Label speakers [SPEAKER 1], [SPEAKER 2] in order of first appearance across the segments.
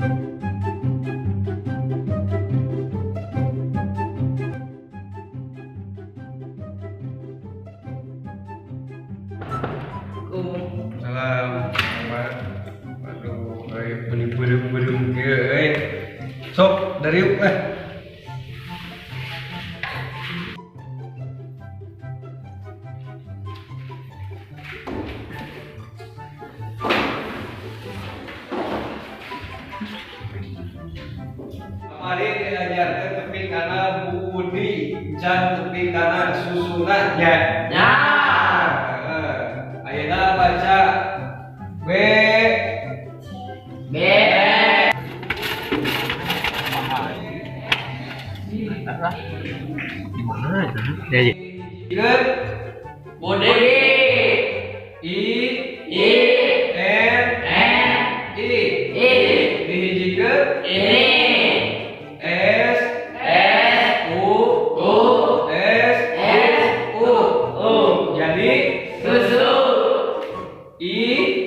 [SPEAKER 1] Salam. Waduh, bedung kieu sok dari yuk Mari diajarkan tepi kanan budi, can tepi kanan susunan ya.
[SPEAKER 2] Ya.
[SPEAKER 1] Ayeuna baca B.
[SPEAKER 2] Di mana itu? Ya.
[SPEAKER 1] Ingat
[SPEAKER 2] Budi.
[SPEAKER 1] I
[SPEAKER 2] I.
[SPEAKER 1] N I dihijikeun
[SPEAKER 2] Ini.
[SPEAKER 1] S U S U. Jadi
[SPEAKER 2] Susu.
[SPEAKER 1] I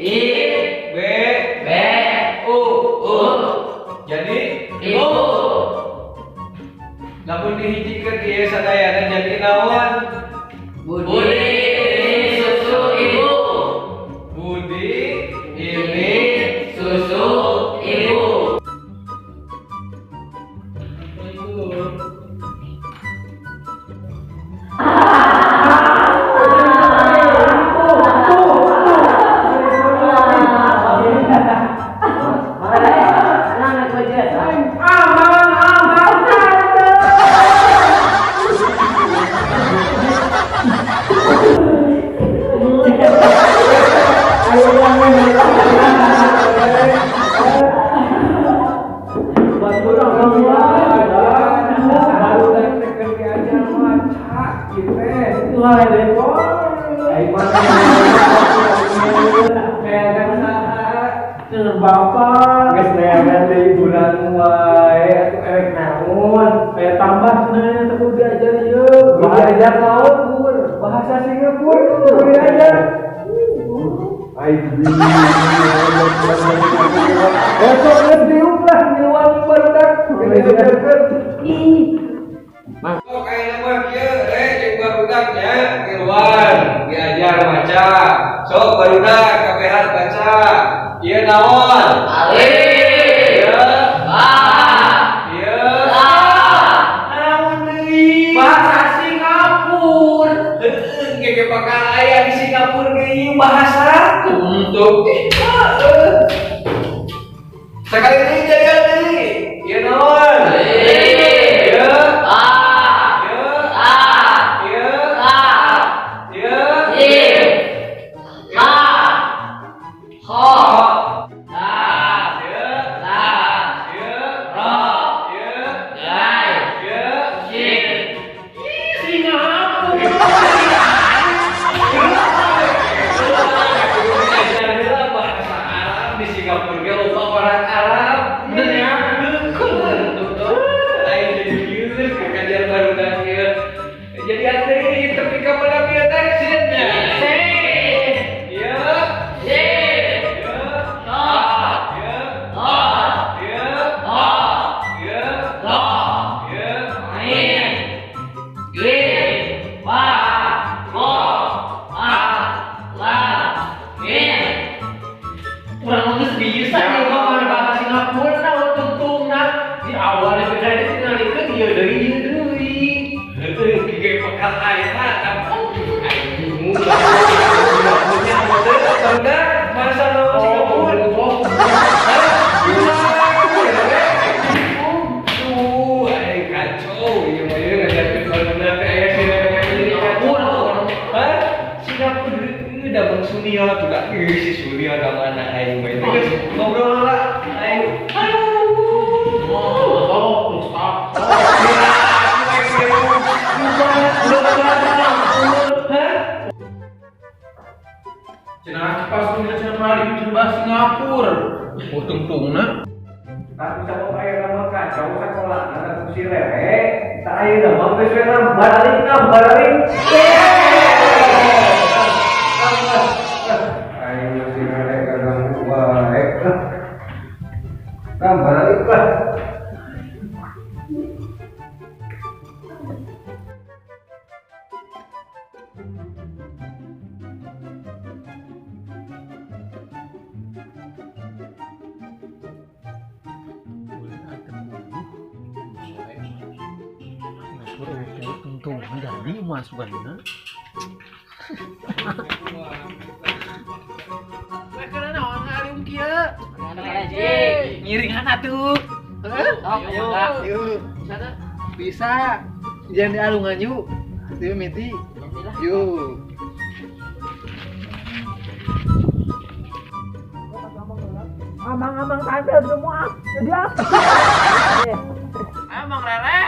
[SPEAKER 2] I.
[SPEAKER 1] B
[SPEAKER 2] B.
[SPEAKER 1] U.
[SPEAKER 2] Jadi
[SPEAKER 1] Ibu. Lamun dihijikeun ieu sadayana jadi naon?
[SPEAKER 2] Budi. Susu ibu.
[SPEAKER 1] Budi ini
[SPEAKER 2] Susu ibu.
[SPEAKER 3] Bapak, geus neangan deui bulan wae atuh erek naon? Aya tambah cenah teu diajar ieu. Diajar naon, Pur? Bahasa Singapura kudu diajar. Ai besok geus diuk lah nyewan barudak diajarkeun.
[SPEAKER 1] Sok ayeuna mah kieu jeung barudaknya kiruan diajar maca. Sok barudak kabehan baca. Ieu naon?
[SPEAKER 2] Alif.
[SPEAKER 1] Ieu
[SPEAKER 2] Ba.
[SPEAKER 1] ieu
[SPEAKER 2] La.
[SPEAKER 1] naon deui?
[SPEAKER 2] Bahasa Singapura.
[SPEAKER 1] Heueuh ge bakal aya di Singapura ge ieu bahasa.
[SPEAKER 2] Untuk
[SPEAKER 1] Sekali deui jadi deui. Ieu naon?
[SPEAKER 2] Alif.
[SPEAKER 1] Ieu
[SPEAKER 2] Ba.
[SPEAKER 1] ieu
[SPEAKER 2] La.
[SPEAKER 1] ieu
[SPEAKER 2] La.
[SPEAKER 1] ieu
[SPEAKER 2] If. Ha. Ho. La.
[SPEAKER 1] ieu
[SPEAKER 2] La.
[SPEAKER 1] ieu
[SPEAKER 2] Ro.
[SPEAKER 1] ieu
[SPEAKER 2] Gai.
[SPEAKER 1] ieu
[SPEAKER 2] Sing.
[SPEAKER 1] bahasa Arab di Singapura ge loba orang Arab.
[SPEAKER 2] Bener ya?
[SPEAKER 1] Betul. Lain jadi kieu kajian barudak kieu. Jadi atuh tapi ka mana bieu teh sinnya. Ieu
[SPEAKER 2] Sing.
[SPEAKER 1] ieu
[SPEAKER 2] Ho.
[SPEAKER 1] ieu
[SPEAKER 2] Ho.
[SPEAKER 1] ieu
[SPEAKER 2] Ho.
[SPEAKER 1] ieu
[SPEAKER 2] Lo.
[SPEAKER 1] ieu
[SPEAKER 2] Ain. Gin. Wa. Ho. A. La. In. Kurang lebih bisa nih kalau bahasa Singapura nah untung di awal beda di tingalikeun ieu deui ieu deui.
[SPEAKER 1] heueuh ge bakal aya kan. Bingung. Barudak bahasa naon Singapura? Kacau, ieu mah ieu ngajarkeun barudak teh aya Singapura. Hah? Singapura da Bang Sunia budak si Sunia da mana aing bae teh ngobrol lah aing.
[SPEAKER 3] Cenah pas punya cenah mali di bahasa Singapura. Oh tungtungna. Tapi sama aya nama kacau sakola ada kursi rere. Tak aya nama geus we baraling. Ayo kursi rere kadang wae. balik lah.
[SPEAKER 4] Untung jadi masukannya. Karena orang alim kia. Ngiringan atuh. Yuk. Bisa. Jangan dialungan yuk. Yuk miti. Yuk. Amang-amang tampil semua. Jadi apa? Amang lele.